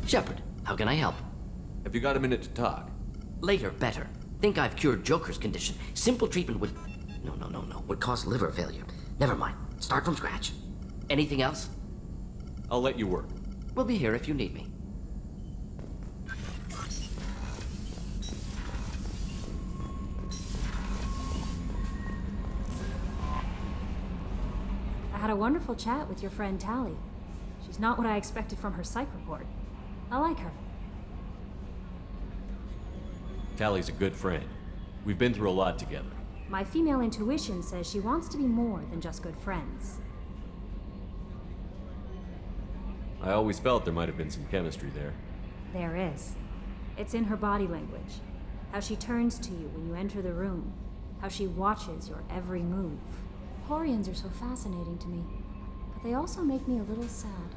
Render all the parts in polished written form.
Shepard, how can I help? Have you got a minute to talk? Later, better. Think I've cured Joker's condition. Simple treatment would... No. Would cause liver failure. Never mind. Start from scratch. Anything else? I'll let you work. We'll be here if you need me. I had a wonderful chat with your friend Tali. She's not what I expected from her psych report. I like her. Tali's a good friend. We've been through a lot together. My female intuition says she wants to be more than just good friends. I always felt there might have been some chemistry there. There is. It's in her body language. How she turns to you when you enter the room. How she watches your every move. Quarians are so fascinating to me, but they also make me a little sad.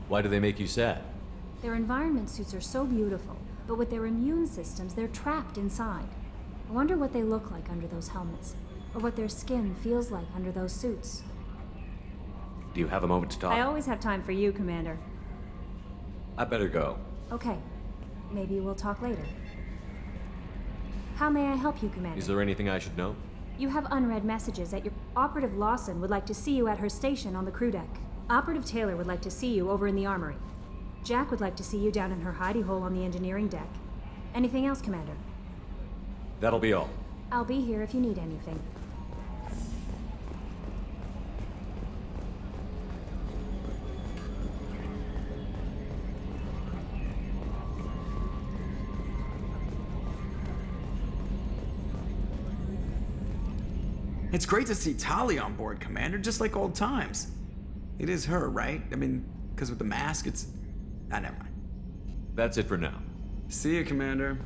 Why do they make you sad? Their environment suits are so beautiful, but with their immune systems, they're trapped inside. I wonder what they look like under those helmets, or what their skin feels like under those suits. Do you have a moment to talk? I always have time for you, Commander. I better go. Okay. Maybe we'll talk later. How may I help you, Commander? Is there anything I should know? You have unread messages that your Operative Lawson would like to see you at her station on the crew deck. Operative Taylor would like to see you over in the armory. Jack would like to see you down in her hidey hole on the engineering deck. Anything else, Commander? That'll be all. I'll be here if you need anything. It's great to see Tali on board, Commander, just like old times. It is her, right? I mean, because with the mask, it's... Ah, never mind. That's it for now. See you, Commander.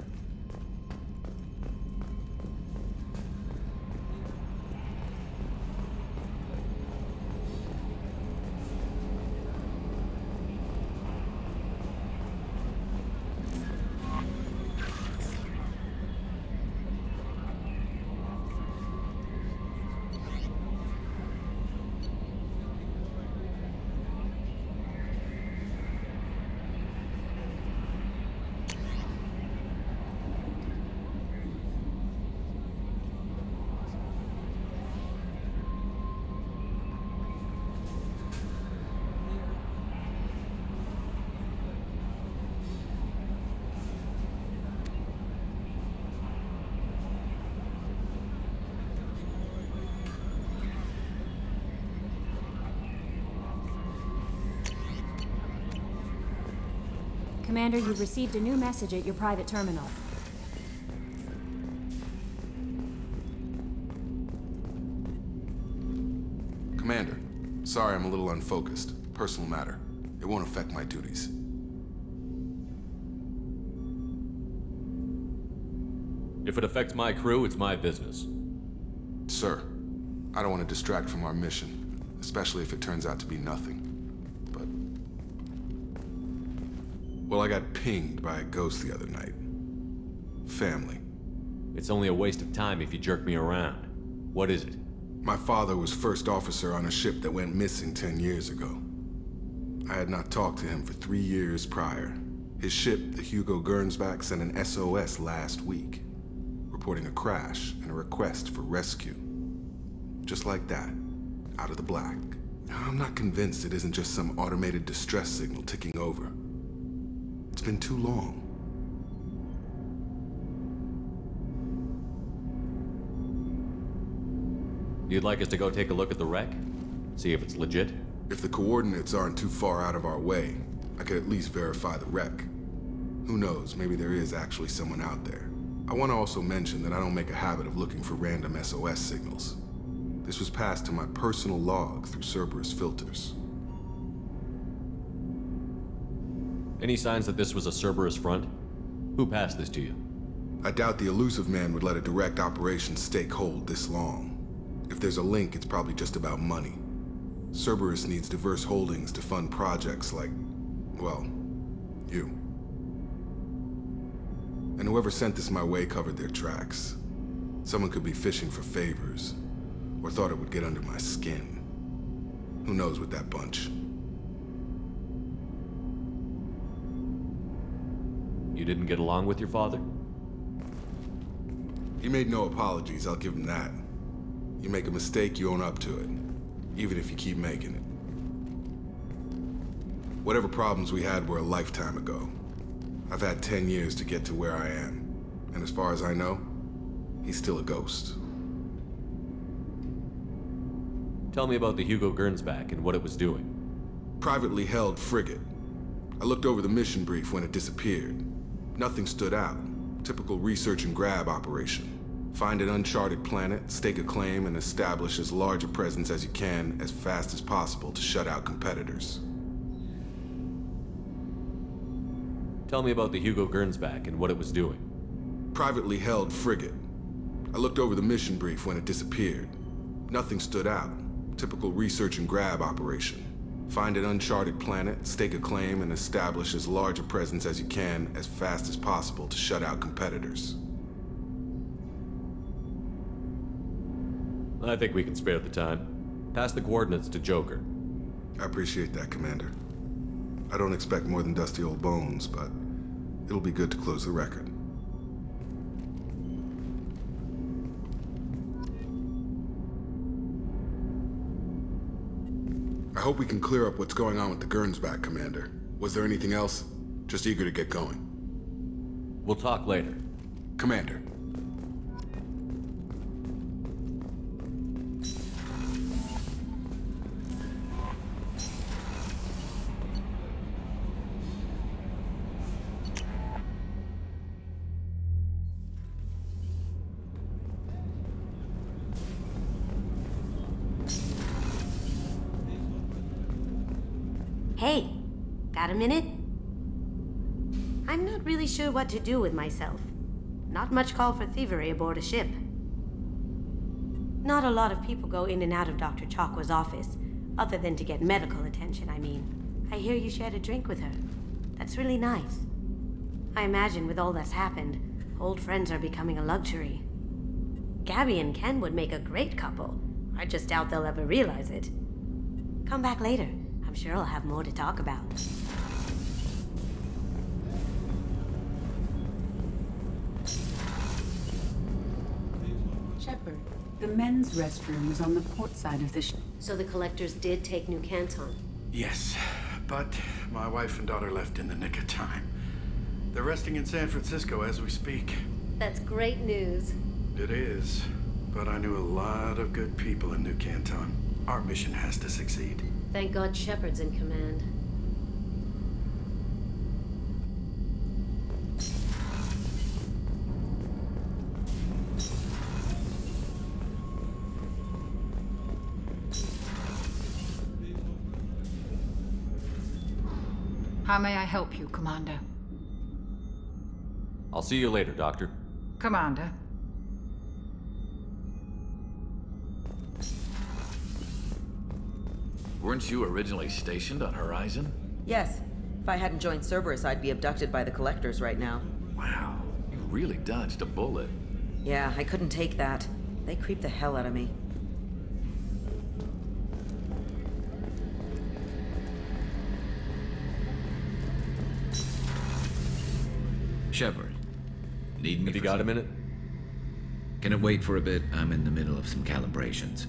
Commander, you've received a new message at your private terminal. Commander, sorry I'm a little unfocused. Personal matter. It won't affect my duties. If it affects my crew, it's my business. Sir, I don't want to distract from our mission, especially if it turns out to be nothing. But... well, I got pinged by a ghost the other night. Family. It's only a waste of time if you jerk me around. What is it? My father was first officer on a ship that went missing 10 years ago. I had not talked to him for 3 years prior. His ship, the Hugo Gernsback, sent an SOS last week, reporting a crash and a request for rescue. Just like that, out of the black. I'm not convinced it isn't just some automated distress signal ticking over. It's been too long. You'd like us to go take a look at the wreck? See if it's legit? If the coordinates aren't too far out of our way, I could at least verify the wreck. Who knows, maybe there is actually someone out there. I want to also mention that I don't make a habit of looking for random SOS signals. This was passed to my personal log through Cerberus filters. Any signs that this was a Cerberus front? Who passed this to you? I doubt the elusive man would let a direct operations stake hold this long. If there's a link, it's probably just about money. Cerberus needs diverse holdings to fund projects like, well, you. And whoever sent this my way covered their tracks. Someone could be fishing for favors, or thought it would get under my skin. Who knows with that bunch? You didn't get along with your father? He made no apologies, I'll give him that. You make a mistake, you own up to it. Even if you keep making it. Whatever problems we had were a lifetime ago. I've had 10 years to get to where I am. And as far as I know, he's still a ghost. Tell me about the Hugo Gernsback and what it was doing. Privately held frigate. I looked over the mission brief when it disappeared. Nothing stood out. Typical research and grab operation. Find an uncharted planet, stake a claim, and establish as large a presence as you can as fast as possible to shut out competitors. Tell me about the Hugo Gernsback and what it was doing. Privately held frigate. I looked over the mission brief when it disappeared. Nothing stood out. Typical research and grab operation. Find an uncharted planet, stake a claim, and establish as large a presence as you can as fast as possible to shut out competitors. I think we can spare the time. Pass the coordinates to Joker. I appreciate that, Commander. I don't expect more than dusty old bones, but it'll be good to close the record. I hope we can clear up what's going on with the Gernsback, Commander. Was there anything else? Just eager to get going. We'll talk later. Commander. Hey, got a minute? I'm not really sure what to do with myself. Not much call for thievery aboard a ship. Not a lot of people go in and out of Dr. Chakwa's office, other than to get medical attention, I mean. I hear you shared a drink with her. That's really nice. I imagine with all that's happened, old friends are becoming a luxury. Gabby and Ken would make a great couple. I just doubt they'll ever realize it. Come back later. I'm sure I'll have more to talk about. Shepard, the men's restroom is on the port side of the ship. So the collectors did take New Canton. Yes, but my wife and daughter left in the nick of time. They're resting in San Francisco as we speak. That's great news. It is, but I knew a lot of good people in New Canton. Our mission has to succeed. Thank God Shepard's in command. How may I help you, Commander? I'll see you later, Doctor. Commander. Weren't you originally stationed on Horizon? Yes. If I hadn't joined Cerberus, I'd be abducted by the Collectors right now. Wow, you really dodged a bullet. Yeah, I couldn't take that. They creep the hell out of me. Shepard, need me? Have you got a minute? Can it wait for a bit? I'm in the middle of some calibrations.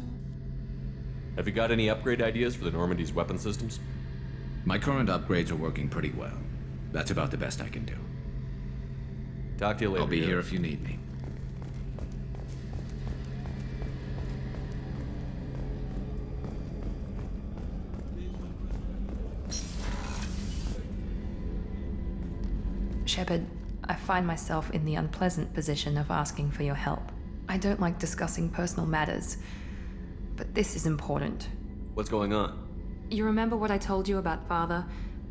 Have you got any upgrade ideas for the Normandy's weapon systems? My current upgrades are working pretty well. That's about the best I can do. Talk to you later. I'll be here if you need me. Shepard, I find myself in the unpleasant position of asking for your help. I don't like discussing personal matters, but this is important. What's going on? You remember what I told you about Father?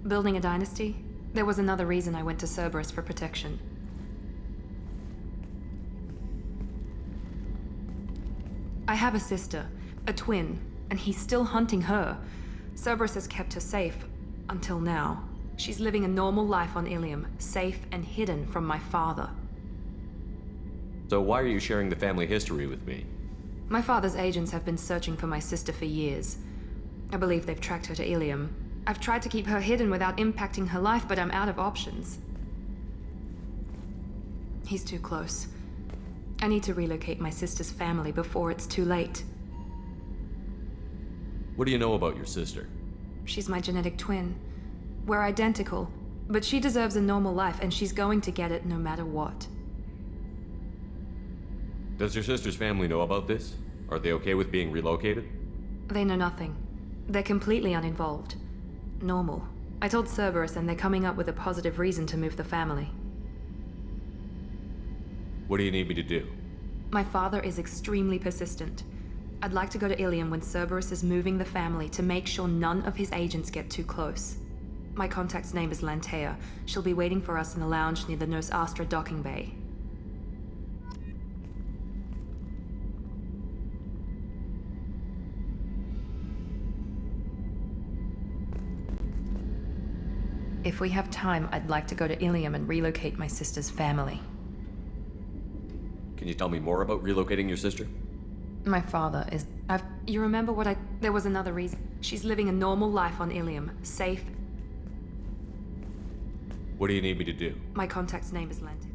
Building a dynasty? There was another reason I went to Cerberus for protection. I have a sister, a twin, and he's still hunting her. Cerberus has kept her safe, until now. She's living a normal life on Ilium, safe and hidden from my father. So why are you sharing the family history with me? My father's agents have been searching for my sister for years. I believe they've tracked her to Ilium. I've tried to keep her hidden without impacting her life, but I'm out of options. He's too close. I need to relocate my sister's family before it's too late. What do you know about your sister? She's my genetic twin. We're identical, but she deserves a normal life, and she's going to get it no matter what. Does your sister's family know about this? Are they okay with being relocated? They know nothing. They're completely uninvolved. Normal. I told Cerberus, and they're coming up with a positive reason to move the family. What do you need me to do? My father is extremely persistent. I'd like to go to Ilium when Cerberus is moving the family to make sure none of his agents get too close. My contact's name is Lantea. She'll be waiting for us in the lounge near the Nos Astra docking bay. If we have time, I'd like to go to Ilium and relocate my sister's family. Can you tell me more about relocating your sister? My father is... You remember what I... There was another reason. She's living a normal life on Ilium, safe. What do you need me to do? My contact's name is Lantea.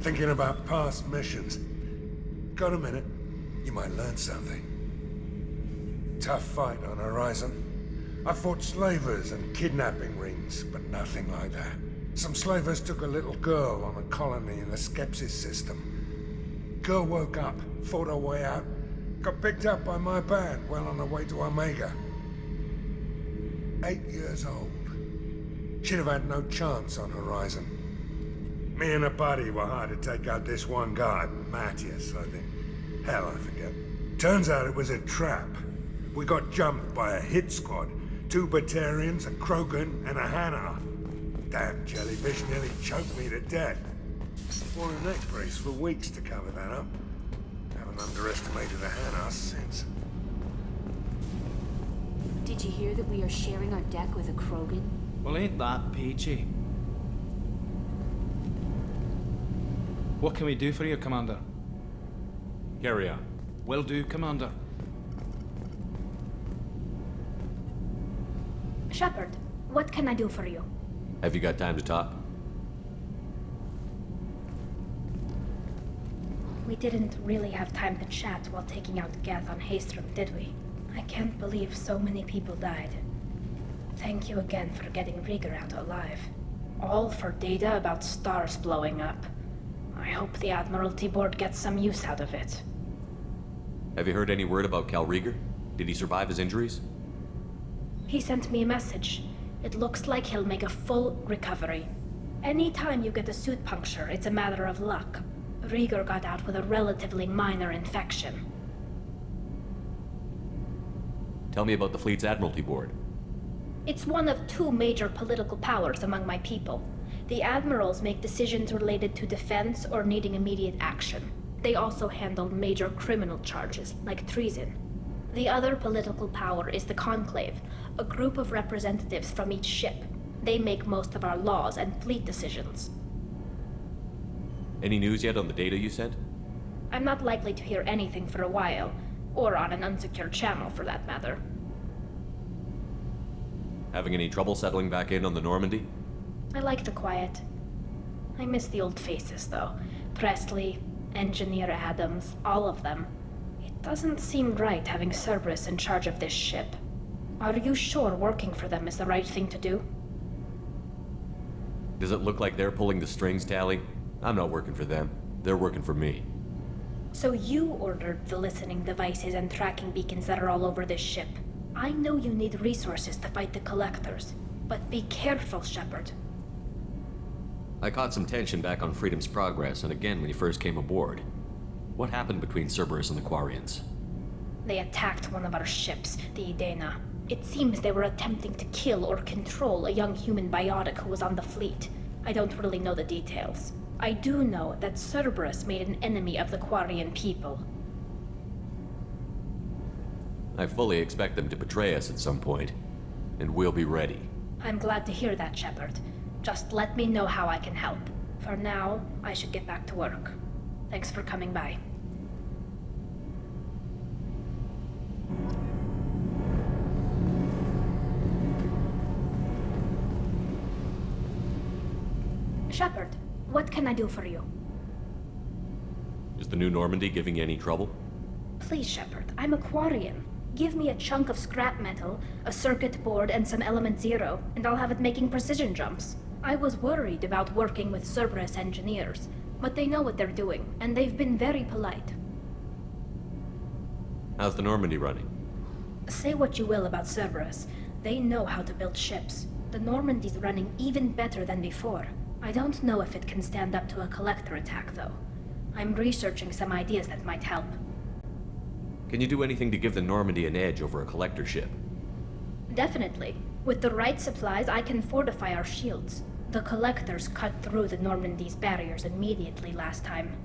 Thinking about past missions. Got a minute? You might learn something. Tough fight on Horizon. I fought slavers and kidnapping rings, but nothing like that. Some slavers took a little girl on a colony in the Skepsis system. Girl woke up, fought her way out, got picked up by my band well on her way to Omega. 8 years old. She'd have had no chance on Horizon. Me and a buddy were hired to take out this one guy, Matthias, I think. Hell, I forget. Turns out it was a trap. We got jumped by a hit squad. 2 Batarians, a Krogan, and a Hanar. Damn jellyfish nearly choked me to death. Wore a neck brace for weeks to cover that up. Haven't underestimated the Hanars since. Did you hear that we are sharing our deck with a Krogan? Well, ain't that peachy? What can we do for you, Commander? Carry on. Will do, Commander. Shepard, what can I do for you? Have you got time to talk? We didn't really have time to chat while taking out Geth on Haestrom, did we? I can't believe so many people died. Thank you again for getting Rieger out alive. All for data about stars blowing up. I hope the Admiralty Board gets some use out of it. Have you heard any word about Cal Rieger? Did he survive his injuries? He sent me a message. It looks like he'll make a full recovery. Anytime you get a suit puncture, it's a matter of luck. Rieger got out with a relatively minor infection. Tell me about the fleet's Admiralty Board. It's one of 2 major political powers among my people. The admirals make decisions related to defense or needing immediate action. They also handle major criminal charges, like treason. The other political power is the Conclave, a group of representatives from each ship. They make most of our laws and fleet decisions. Any news yet on the data you sent? I'm not likely to hear anything for a while, or on an unsecured channel for that matter. Having any trouble settling back in on the Normandy? I like the quiet. I miss the old faces, though. Presley, Engineer Adams, all of them. It doesn't seem right having Cerberus in charge of this ship. Are you sure working for them is the right thing to do? Does it look like they're pulling the strings, Tali? I'm not working for them. They're working for me. So you ordered the listening devices and tracking beacons that are all over this ship. I know you need resources to fight the Collectors, but be careful, Shepard. I caught some tension back on Freedom's Progress, and again when you first came aboard. What happened between Cerberus and the Quarians? They attacked one of our ships, the Edena. It seems they were attempting to kill or control a young human biotic who was on the fleet. I don't really know the details. I do know that Cerberus made an enemy of the Quarian people. I fully expect them to betray us at some point, and we'll be ready. I'm glad to hear that, Shepard. Just let me know how I can help. For now, I should get back to work. Thanks for coming by. Shepard, what can I do for you? Is the new Normandy giving you any trouble? Please, Shepard, I'm a Quarian. Give me a chunk of scrap metal, a circuit board, and some element zero, and I'll have it making precision jumps. I was worried about working with Cerberus engineers, but they know what they're doing, and they've been very polite. How's the Normandy running? Say what you will about Cerberus, they know how to build ships. The Normandy's running even better than before. I don't know if it can stand up to a collector attack, though. I'm researching some ideas that might help. Can you do anything to give the Normandy an edge over a collector ship? Definitely. With the right supplies, I can fortify our shields. The collectors cut through the Normandy's barriers immediately last time.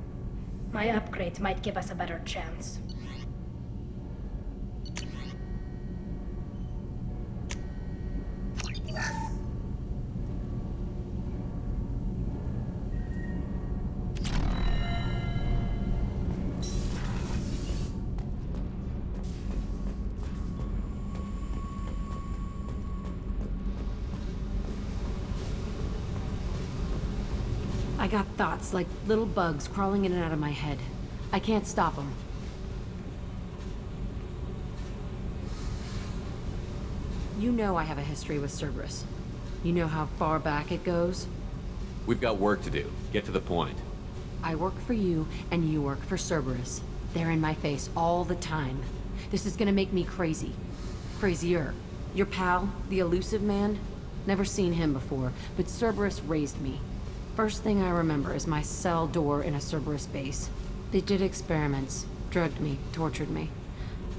My upgrades might give us a better chance. I got thoughts like little bugs crawling in and out of my head. I can't stop them. You know I have a history with Cerberus. You know how far back it goes? We've got work to do. Get to the point. I work for you, and you work for Cerberus. They're in my face all the time. This is gonna make me crazy. Crazier. Your pal, the elusive man? Never seen him before, but Cerberus raised me. First thing I remember is my cell door in a Cerberus base. They did experiments, drugged me, tortured me.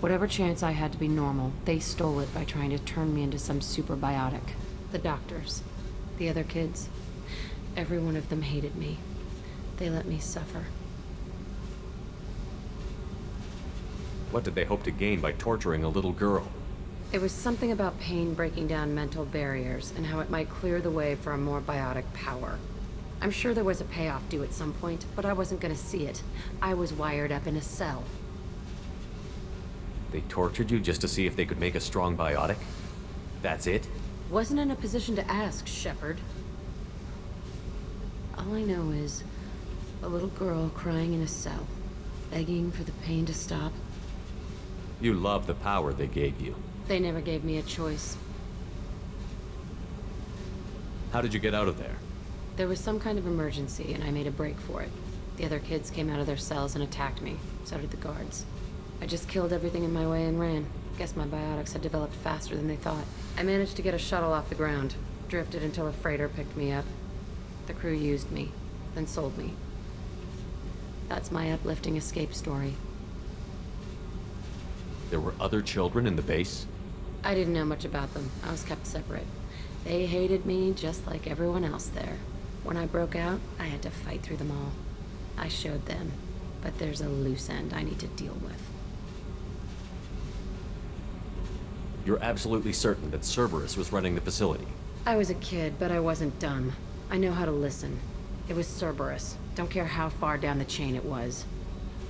Whatever chance I had to be normal, they stole it by trying to turn me into some super biotic. The doctors, the other kids, every one of them hated me. They let me suffer. What did they hope to gain by torturing a little girl? It was something about pain breaking down mental barriers and how it might clear the way for a more biotic power. I'm sure there was a payoff due at some point, but I wasn't gonna see it. I was wired up in a cell. They tortured you just to see if they could make a strong biotic? That's it? Wasn't in a position to ask, Shepard. All I know is a little girl crying in a cell, begging for the pain to stop. You love the power they gave you. They never gave me a choice. How did you get out of there? There was some kind of emergency, and I made a break for it. The other kids came out of their cells and attacked me. So did the guards. I just killed everything in my way and ran. Guess my biotics had developed faster than they thought. I managed to get a shuttle off the ground. Drifted until a freighter picked me up. The crew used me, then sold me. That's my uplifting escape story. There were other children in the base? I didn't know much about them. I was kept separate. They hated me just like everyone else there. When I broke out, I had to fight through them all. I showed them, but there's a loose end I need to deal with. You're absolutely certain that Cerberus was running the facility? I was a kid, but I wasn't dumb. I know how to listen. It was Cerberus. Don't care how far down the chain it was.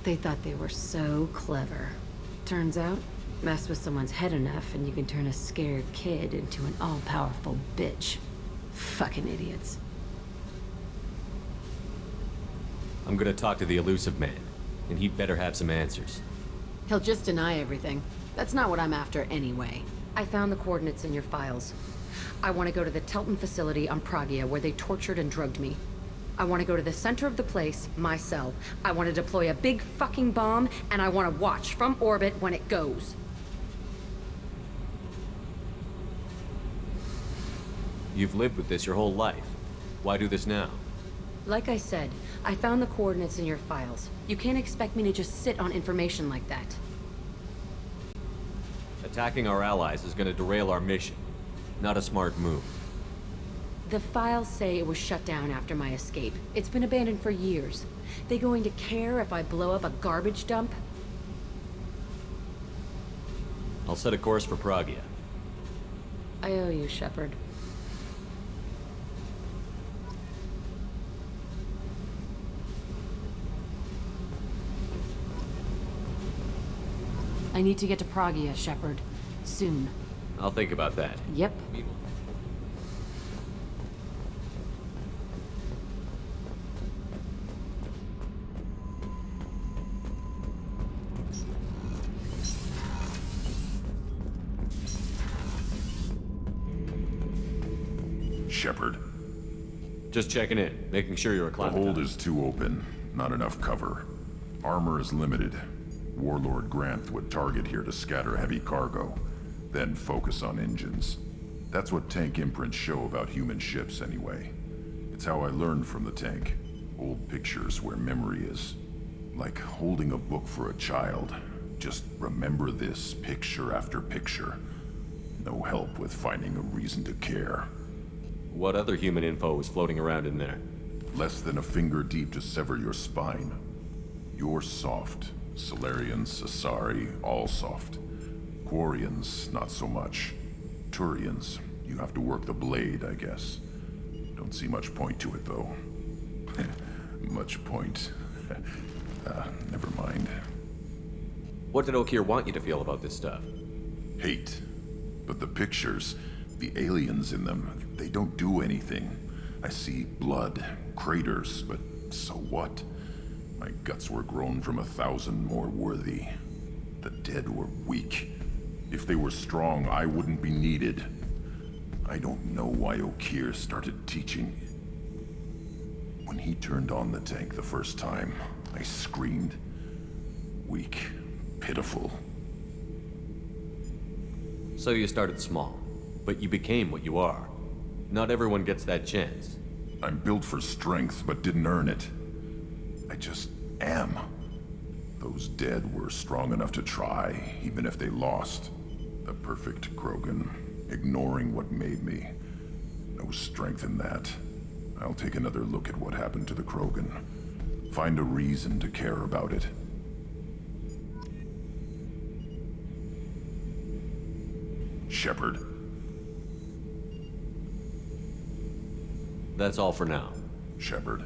They thought they were so clever. Turns out, mess with someone's head enough and you can turn a scared kid into an all-powerful bitch. Fucking idiots. I'm gonna talk to the elusive man, and he'd better have some answers. He'll just deny everything. That's not what I'm after anyway. I found the coordinates in your files. I want to go to the Telton facility on Pragia where they tortured and drugged me. I want to go to the center of the place, my cell. I want to deploy a big fucking bomb, and I want to watch from orbit when it goes. You've lived with this your whole life. Why do this now? Like I said, I found the coordinates in your files. You can't expect me to just sit on information like that. Attacking our allies is gonna derail our mission. Not a smart move. The files say it was shut down after my escape. It's been abandoned for years. They going to care if I blow up a garbage dump? I'll set a course for Pragia. I owe you, Shepard. I need to get to Pragia, Shepard. Soon. I'll think about that. Yep. Shepard. Just checking in, making sure you're The acclimatized. hold is too open. Not enough cover. Armor is limited. Warlord Grunt would target here to scatter heavy cargo, then focus on engines. That's what tank imprints show about human ships, anyway. It's how I learned from the tank. Old pictures where memory is. Like holding a book for a child. Just remember this, picture after picture. No help with finding a reason to care. What other human info is floating around in there? Less than a finger deep to sever your spine. You're soft. Solarians, Asari, all soft. Quarians, not so much. Turians, you have to work the blade, I guess. Don't see much point to it, though. Much point. Never mind. What did Okeer want you to feel about this stuff? Hate. But the pictures, the aliens in them, they don't do anything. I see blood, craters, but so what? My guts were grown from 1,000 more worthy. The dead were weak. If they were strong, I wouldn't be needed. I don't know why Okeer started teaching. When he turned on the tank the first time, I screamed. Weak, pitiful. So you started small, but you became what you are. Not everyone gets that chance. I'm built for strength, but didn't earn it. I just am. Those dead were strong enough to try, even if they lost. The perfect Krogan, ignoring what made me. No strength in that. I'll take another look at what happened to the Krogan. Find a reason to care about it. Shepard. That's all for now. Shepard.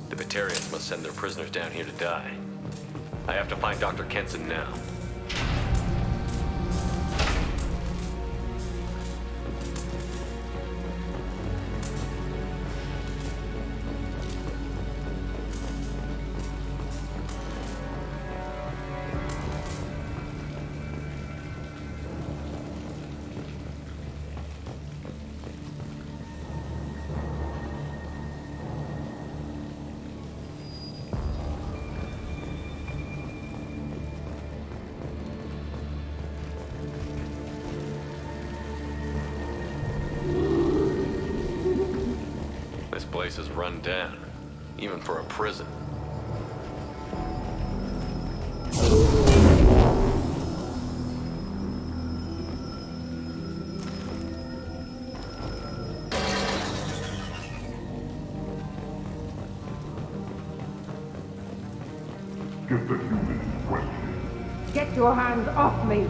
The Batarians must send their prisoners down here to die. I have to find Dr. Kenson now. This place is run down, even for a prison. Get the human in question. Get your hands off me!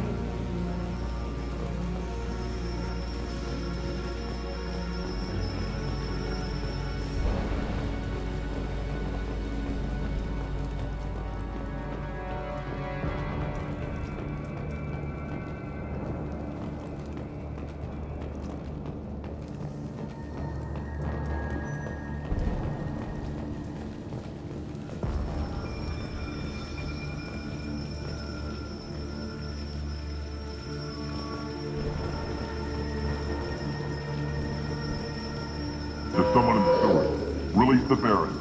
To someone in the sewers, release the Baron.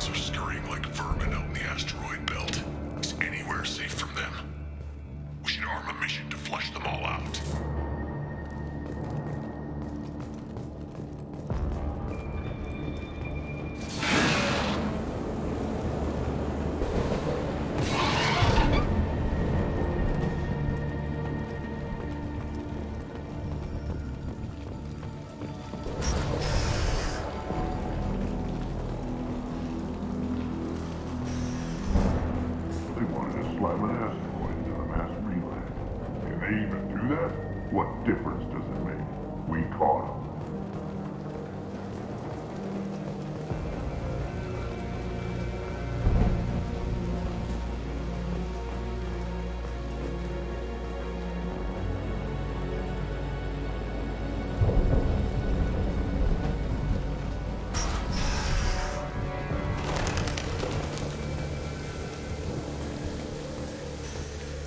aliens are scurrying like vermin out in the asteroid belt. Is anywhere safe from them? We should arm a mission to flush them all out. What difference does it make? We caught him.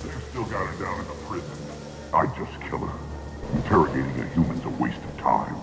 They've still got her down in the prison. I just kill her. Interrogating a human's a waste of time.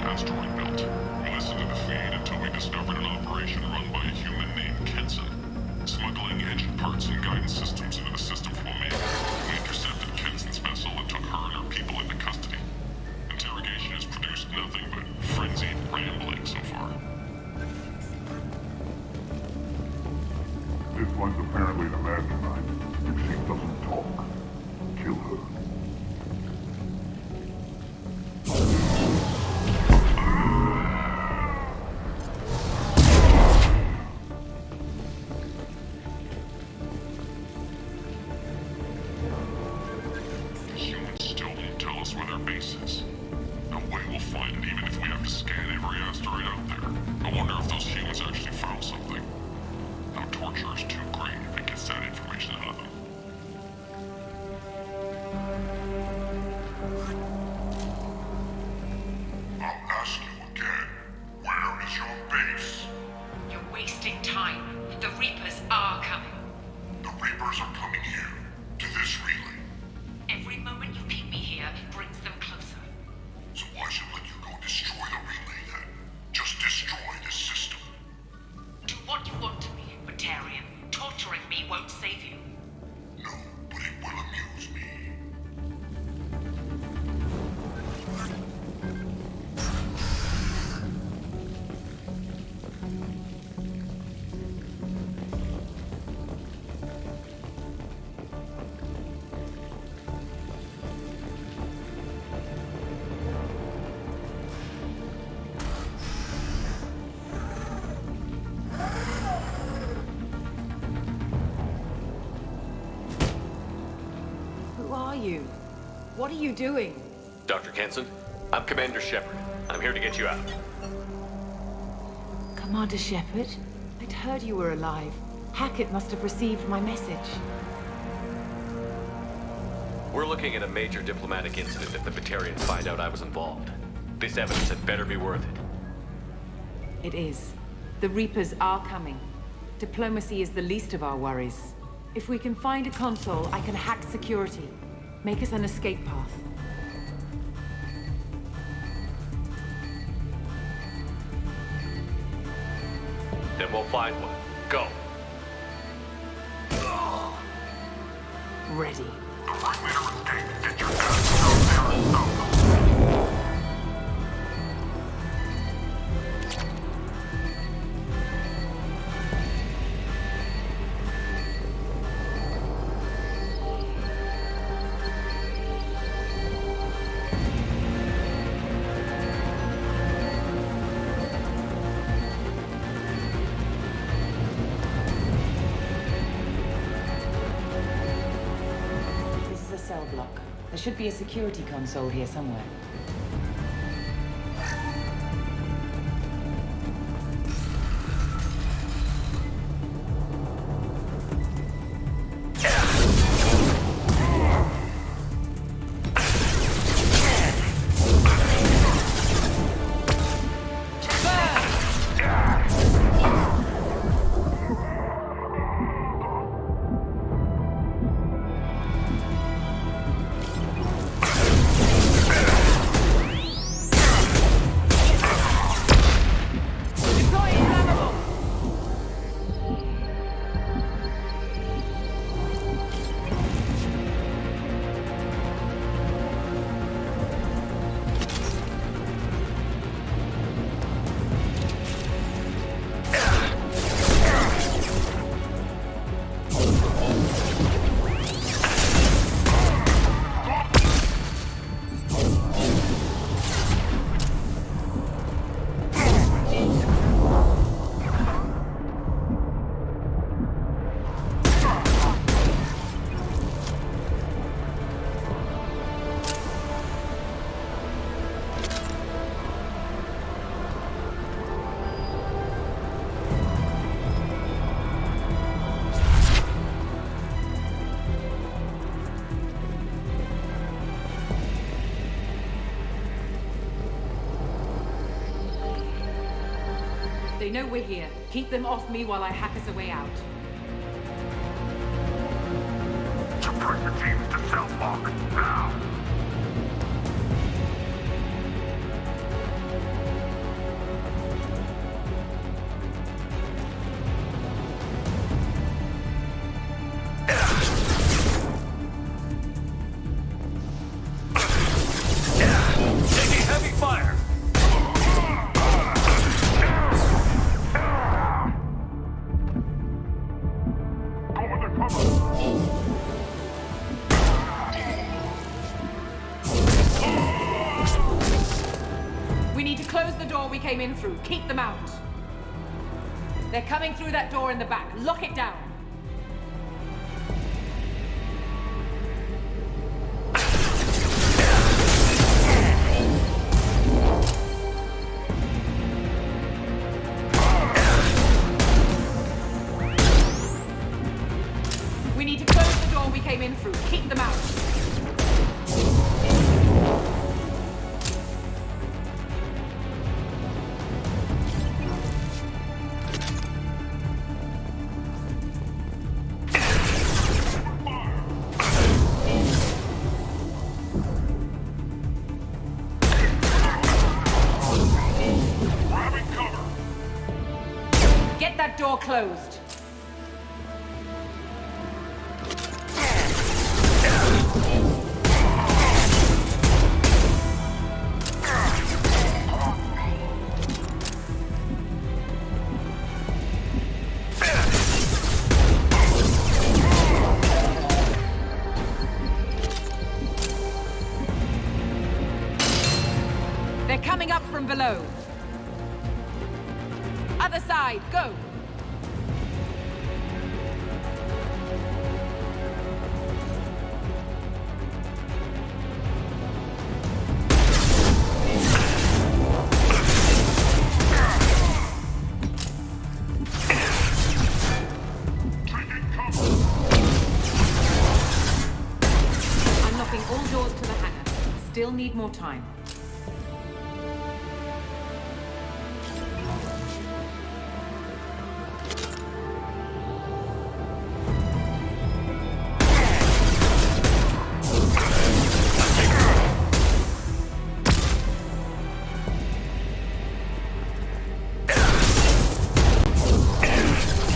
asteroid belt. We listened to the feed until we discovered an operation run by a human named Kenson, smuggling engine parts and guidance systems into the system from Omega. We intercepted Kenson's vessel and took her and her people into custody. Interrogation has produced nothing but frenzied rambling so far. This one's apparently the mastermind. If she doesn't talk, kill her. The humans still won't tell us where their base is. No way we'll find it, even if we have to scan every asteroid out there. I wonder if those humans actually found something. Our torture is too great if it gets that information out of them. I'll ask you again. Where is your base? You're wasting time. The Reapers are coming. The Reapers are coming here, to this relay. Every moment you keep me here brings them closer. So why should I let you go destroy the relay then? Just destroy the system. Do what you want to me, Batarian. Torturing me won't save you. No, but it will amuse me. Who are you? What are you doing? Dr. Kenson, I'm Commander Shepard. I'm here to get you out. Commander Shepard? I'd heard you were alive. Hackett must have received my message. We're looking at a major diplomatic incident if the Batarians find out I was involved. This evidence had better be worth it. It is. The Reapers are coming. Diplomacy is the least of our worries. If we can find a console, I can hack security. Make us an escape path. Then we'll find one. Go. Ready. The ringleader escaped. Get your guns out there and stop them. Cell block. There should be a security console here somewhere. They know we're here. Keep them off me while I hack us a way out. Suppress the teams to cell block, now! close the door we came in through. Keep them out. They're coming through that door in the back. Lock it down. We need to close the door we came in through. Keep them out. Get that door closed. They're coming up from below. Other side, go! Unlocking all doors to the hangar. Still need more time.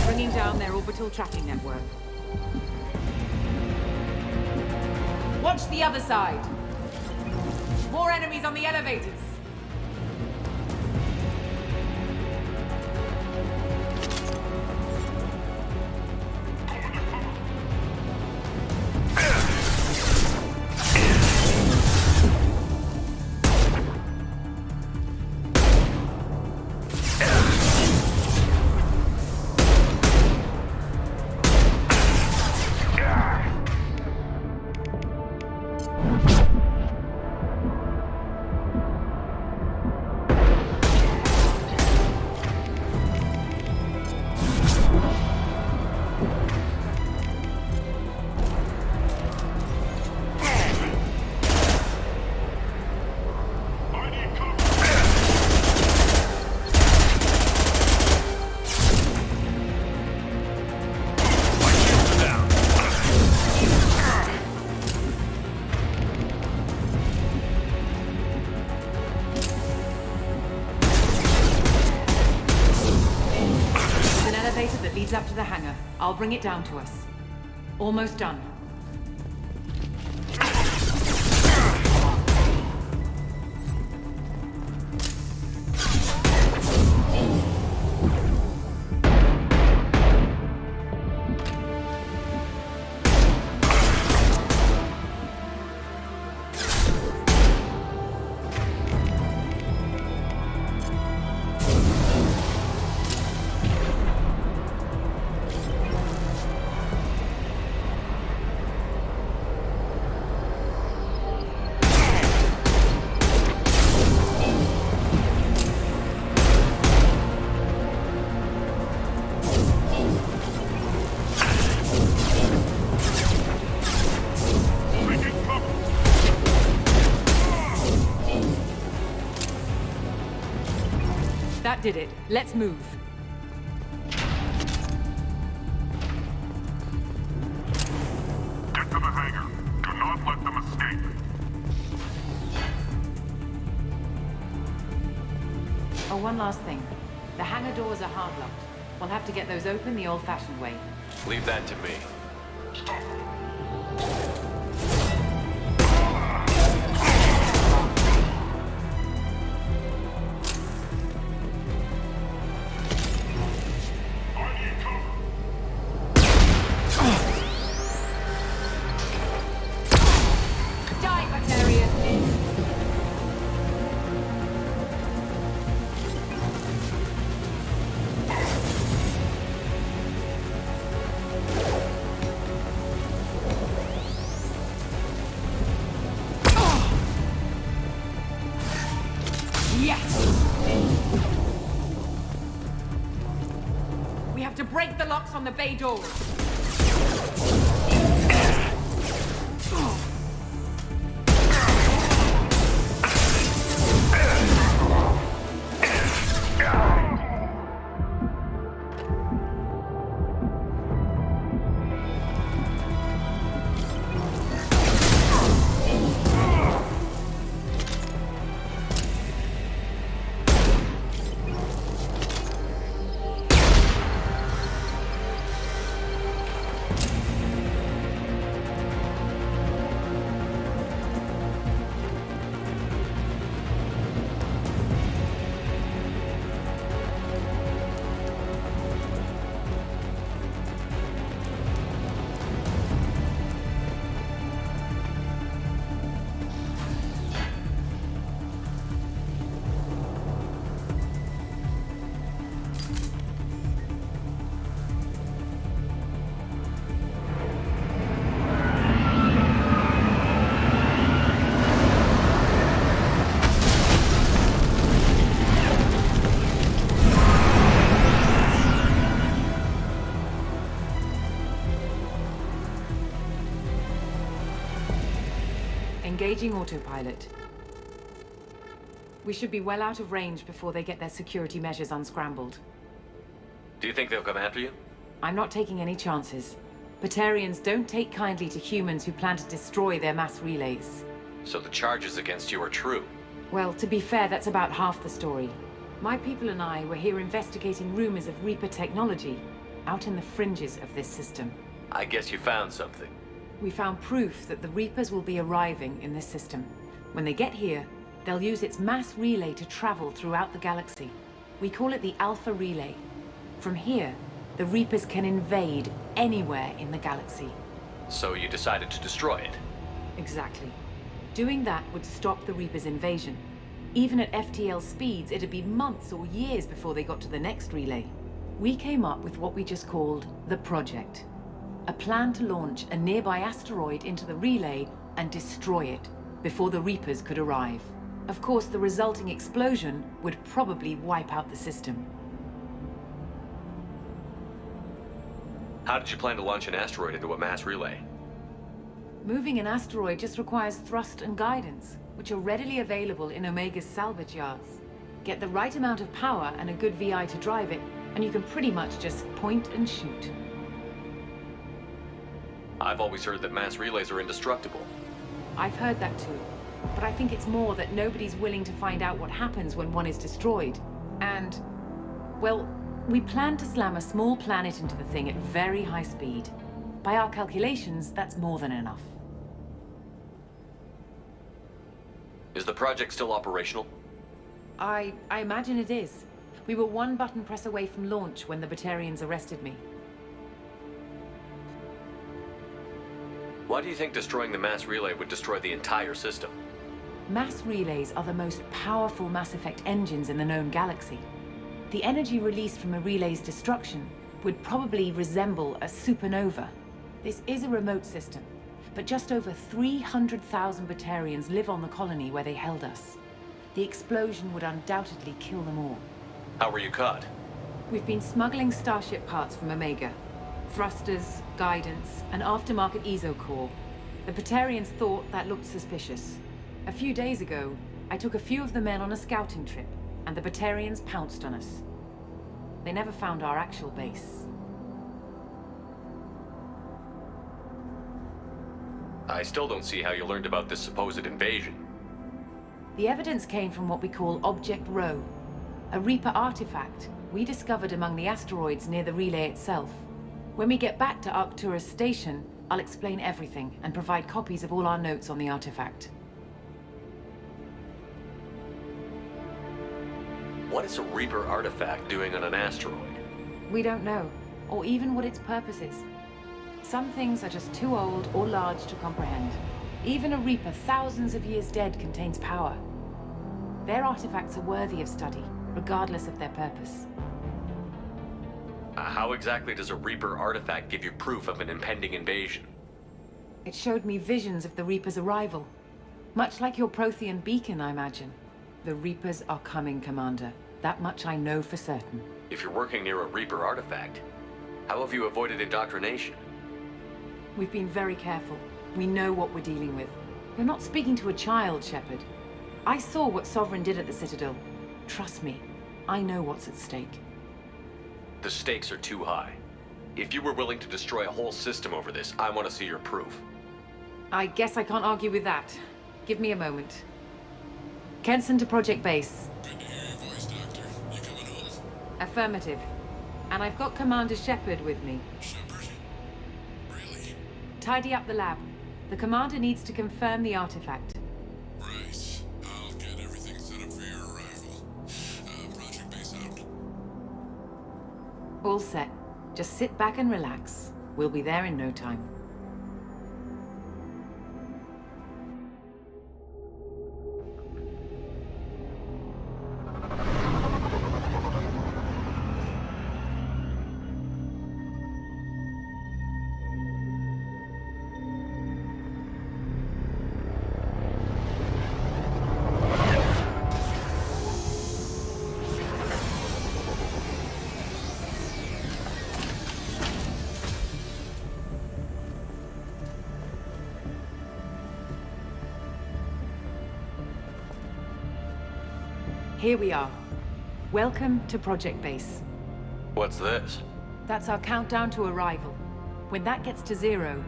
Bringing down their orbital tracking network. Watch the other side. More enemies on the elevators. That leads up to the hangar. I'll bring it down to us. Almost done. That did it. Let's move. Get to the hangar. Do not let them escape. Oh, one last thing. The hangar doors are hard locked. We'll have to get those open the old-fashioned way. Leave that to me. Yes! We have to break the locks on the bay doors. Engaging autopilot. We should be well out of range before they get their security measures unscrambled. Do you think they'll come after you? I'm not taking any chances. Batarians don't take kindly to humans who plan to destroy their mass relays. So the charges against you are true? Well, to be fair, that's about half the story. My people and I were here investigating rumors of Reaper technology out in the fringes of this system. I guess you found something. We found proof that the Reapers will be arriving in this system. When they get here, they'll use its mass relay to travel throughout the galaxy. We call it the Alpha Relay. From here, the Reapers can invade anywhere in the galaxy. So you decided to destroy it? Exactly. Doing that would stop the Reapers' invasion. Even at FTL speeds, it'd be months or years before they got to the next relay. We came up with what we just called the Project. A plan to launch a nearby asteroid into the relay and destroy it before the Reapers could arrive. Of course, the resulting explosion would probably wipe out the system. How did you plan to launch an asteroid into a mass relay? Moving an asteroid just requires thrust and guidance, which are readily available in Omega's salvage yards. Get the right amount of power and a good VI to drive it, and you can pretty much just point and shoot. I've always heard that mass relays are indestructible. I've heard that too, but I think it's more that nobody's willing to find out what happens when one is destroyed. And, well, we plan to slam a small planet into the thing at very high speed. By our calculations, that's more than enough. Is the project still operational? I imagine it is. We were one button press away from launch when the Batarians arrested me. Why do you think destroying the mass relay would destroy the entire system? Mass relays are the most powerful Mass Effect engines in the known galaxy. The energy released from a relay's destruction would probably resemble a supernova. This is a remote system, but just over 300,000 Batarians live on the colony where they held us. The explosion would undoubtedly kill them all. How were you caught? We've been smuggling Starship parts from Omega. Thrusters, guidance, and aftermarket ESO core. The Batarians thought that looked suspicious. A few days ago, I took a few of the men on a scouting trip, and the Batarians pounced on us. They never found our actual base. I still don't see how you learned about this supposed invasion. The evidence came from what we call Object RHO, a Reaper artifact we discovered among the asteroids near the relay itself. When we get back to Arcturus Station, I'll explain everything and provide copies of all our notes on the artifact. What is a Reaper artifact doing on an asteroid? We don't know, or even what its purpose is. Some things are just too old or large to comprehend. Even a Reaper thousands of years dead contains power. Their artifacts are worthy of study, regardless of their purpose. How exactly does a Reaper artifact give you proof of an impending invasion? It showed me visions of the Reaper's arrival. Much like your Prothean beacon, I imagine. The Reapers are coming, Commander. That much I know for certain. If you're working near a Reaper artifact, how have you avoided indoctrination? We've been very careful. We know what we're dealing with. You're not speaking to a child, Shepard. I saw what Sovereign did at the Citadel. Trust me, I know what's at stake. The stakes are too high. If you were willing to destroy a whole system over this, I want to see your proof. I guess I can't argue with that. Give me a moment. Kenson to Project Base. Good to hear your voice, Doctor. You coming home? Affirmative. And I've got Commander Shepard with me. Shepard? Really? Tidy up the lab. The Commander needs to confirm the artifact. Right. I'll get everything set up for your arrival. Project Base out. All set. Just sit back and relax. We'll be there in no time. Here we are. Welcome to Project Base. What's this? That's our countdown to arrival. When that gets to 0,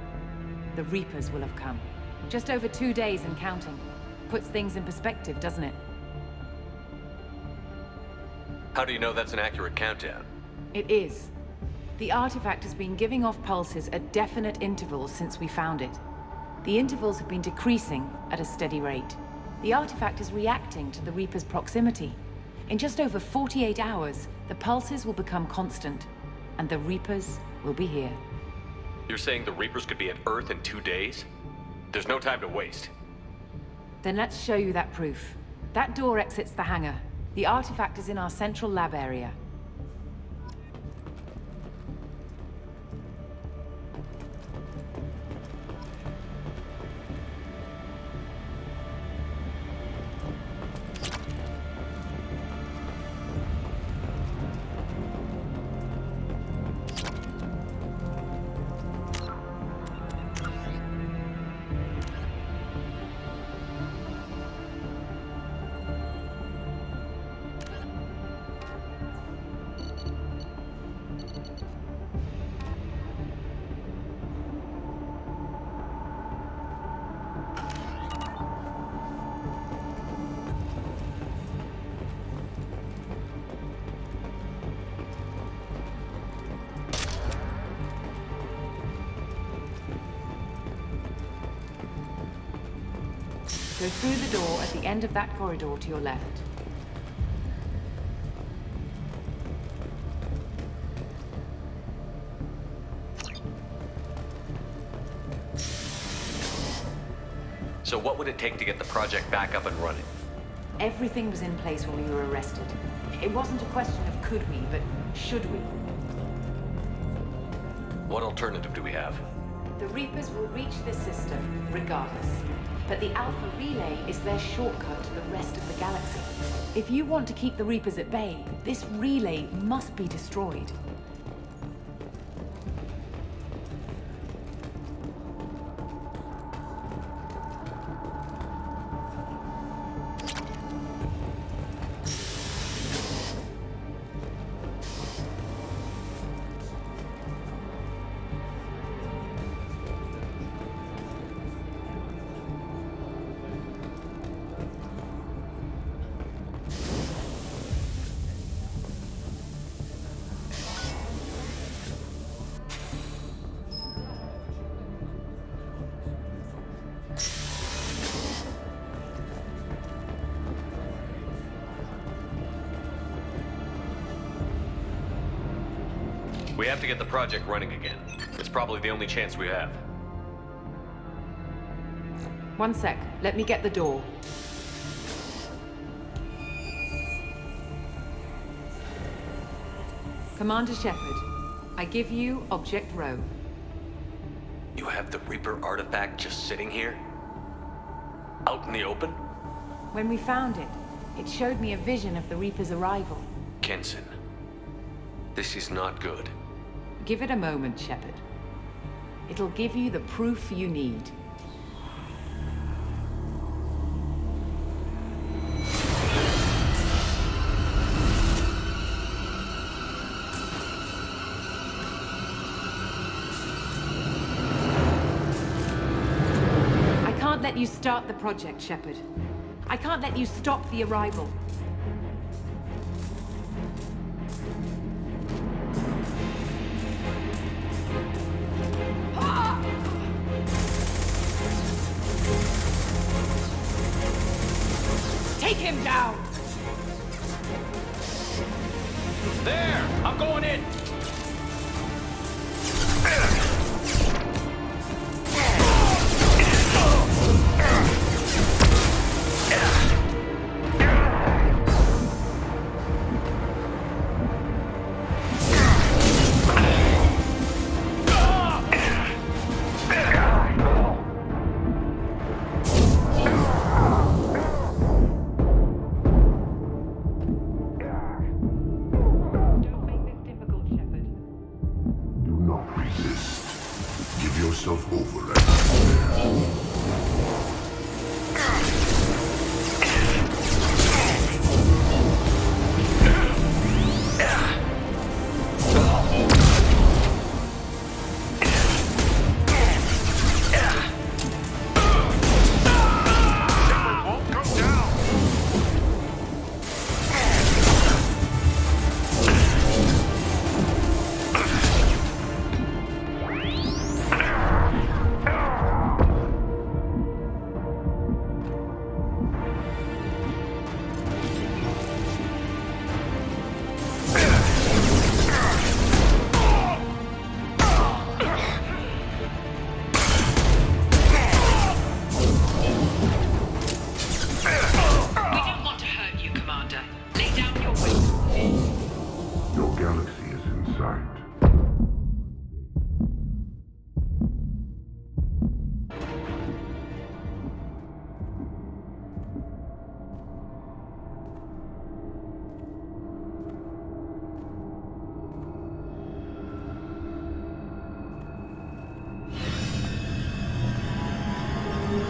the Reapers will have come. Just over 2 days and counting. Puts things in perspective, doesn't it? How do you know that's an accurate countdown? It is. The artifact has been giving off pulses at definite intervals since we found it. The intervals have been decreasing at a steady rate. The artifact is reacting to the Reaper's proximity. In just over 48 hours, the pulses will become constant, and the Reapers will be here. You're saying the Reapers could be at Earth in 2 days? There's no time to waste. Then let's show you that proof. That door exits the hangar. The artifact is in our central lab area. Go through the door at the end of that corridor to your left. So what would it take to get the project back up and running? Everything was in place when we were arrested. It wasn't a question of could we, but should we. What alternative do we have? The Reapers will reach this system, regardless. But the Alpha Relay is their shortcut to the rest of the galaxy. If you want to keep the Reapers at bay, this relay must be destroyed. We have to get the project running again. It's probably the only chance we have. One sec. Let me get the door. Commander Shepard, I give you Object RHO. You have the Reaper artifact just sitting here? Out in the open? When we found it, It showed me a vision of the Reaper's arrival. Kenson, this is not good. Give it a moment, Shepard. It'll give you the proof you need. I can't let you start the project, Shepard. I can't let you stop the arrival. Take him down! There! I'm going in!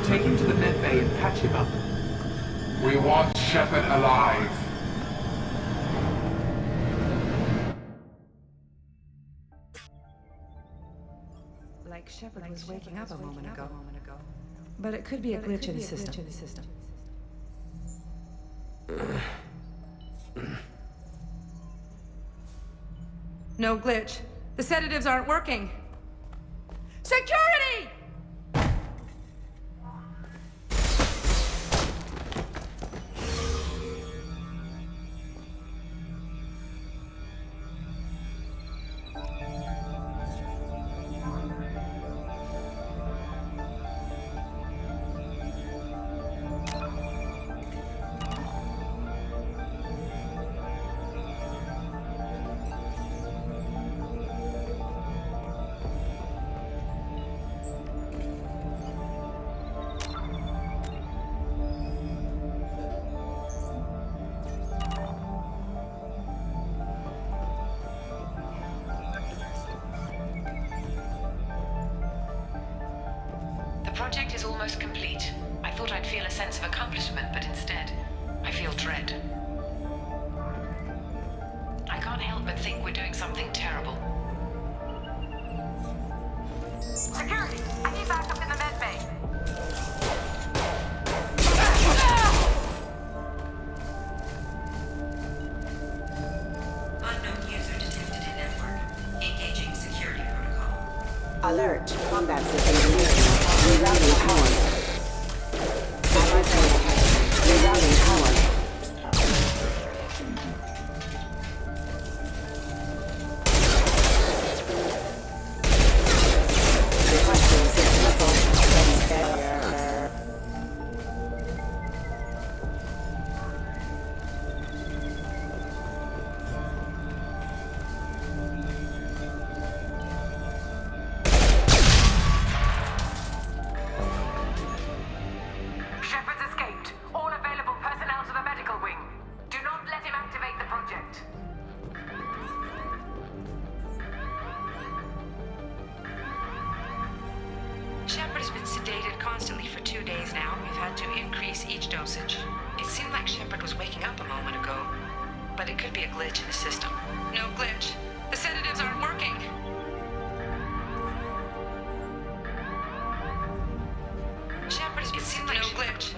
Take him to the medbay and patch him up. We want Shepard alive. Like Shepard was waking up a moment ago. But it could be a glitch in the system. No glitch. The sedatives aren't working. Security! The project is almost complete. I thought I'd feel a sense of accomplishment, but instead, I feel dread. I can't help but think we're doing something terrible. Security! I need backup in the medbay! Unknown user detected in network. Engaging security protocol. Alert. Combat system near. Rerouting power. Rerouting power. sedated constantly for 2 days now. We've had to increase each dosage. It seemed like Shepard was waking up a moment ago, but it could be a glitch in the system. No glitch. The sedatives aren't working. Shepard, it seemed like no glitch.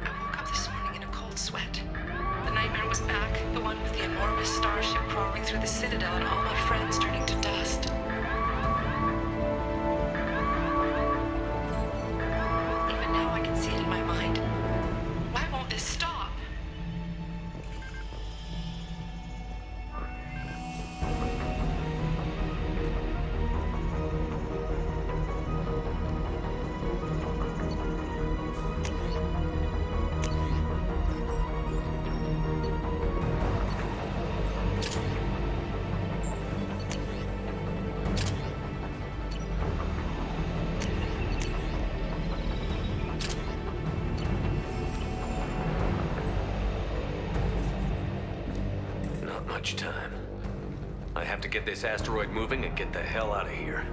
I woke up this morning in a cold sweat. The nightmare was back, the one with the enormous starship crawling through the Citadel and all my friends turning to dust. Even now I can see it in my mind. Why won't this stop? Not much time. I have to get this asteroid moving and get the hell out of here.